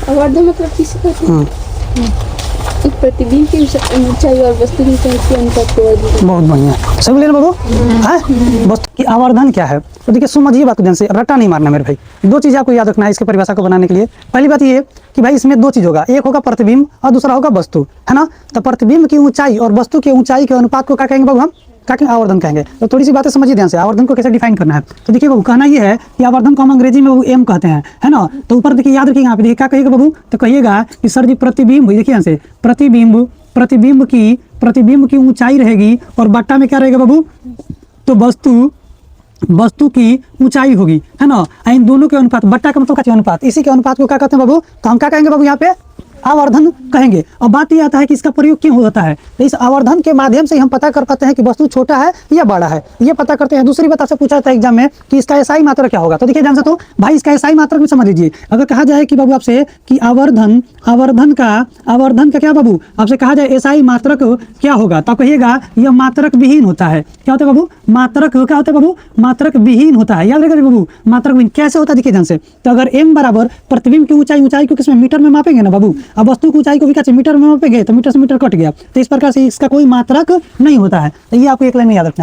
आवर्धन मतलब किसे कहते हैं? एक प्रतिबिंब की ऊंचाई और वस्तु की ऊंचाई के अनुपात को आवर्धन। बहुत बढ़िया, सब ले बाबू। है वस्तु की आवर्धन क्या है? तो देखिए समझिए बात को ध्यान से, रट्टा नहीं मारना मेरे भाई। दो चीज़ आपको याद रखना है इसके परिभाषा को बनाने के लिए। पहली बात ये कि भाई इसमें दो चीज़ होगा, एक होगा प्रतिबिंब और दूसरा होगा वस्तु, है ना। तो प्रतिबिंब की ऊंचाई और वस्तु की ऊंचाई के अनुपात को क्या कहेंगे बाबू? हम क्या कहेंगे? आवर्धन कहेंगे। तो थोड़ी सी बातें समझिए ध्यान से, आवर्धन को कैसे डिफाइन करना है। तो देखिए बाबू, कहना ये है कि आवर्धन को हम अंग्रेजी में एम कहते हैं, है ना। तो ऊपर देखिए, याद रखिएगा यहाँ पे, देखिए क्या कहिएगा बाबू? तो कहिएगा कि सर जी प्रतिबिंब, देखिए यहाँ से प्रतिबिंब की ऊंचाई रहेगी और बट्टा में क्या रहेगा बाबू? तो वस्तु की ऊंचाई होगी, है ना। इन दोनों के अनुपात, बट्टा का मतलब क्या? अनुपात। इसी के अनुपात को क्या कहते हैं बाबू? तो हम क्या कहेंगे बाबू यहाँ पे? आवर्धन कहेंगे। और बात ये आता है कि इसका प्रयोग क्यों होता है। तो इस आवर्धन के माध्यम से हम पता कर पाते हैं कि वस्तु छोटा है या बड़ा है, ये पता करते हैं। दूसरी बात आपसे पूछा जाता है एग्जाम में कि इसका एसआई मात्रक क्या होगा। तो देखिए ध्यान से, तो भाई इसका एसआई मात्रक भी समझ लीजिए। अगर कहा जाए कि बाबू आपसे कि आवर्धन का क्या बाबू आपसे कहा जाए एसआई मात्रक क्या होगा, तो कहिएगा यह मात्रक विहीन होता है। क्या होता है बाबू? मात्रक क्या होता है बाबू? मात्रक विहीन होता है। याद रखिए बाबू, मात्रक विहीन कैसे होता है? देखिए ध्यान से, तो अगर m बराबर प्रतिबिंब की ऊंचाई को किसमें? मीटर में मापेंगे ना बाबू। अब वस्तु की ऊंचाई को भी क्या मीटर में मापेंगे, तो मीटर से मीटर कट गया। तो इस प्रकार से इसका कोई मात्रक नहीं होता है। तो ये आपको एक लाइन में याद रखना है।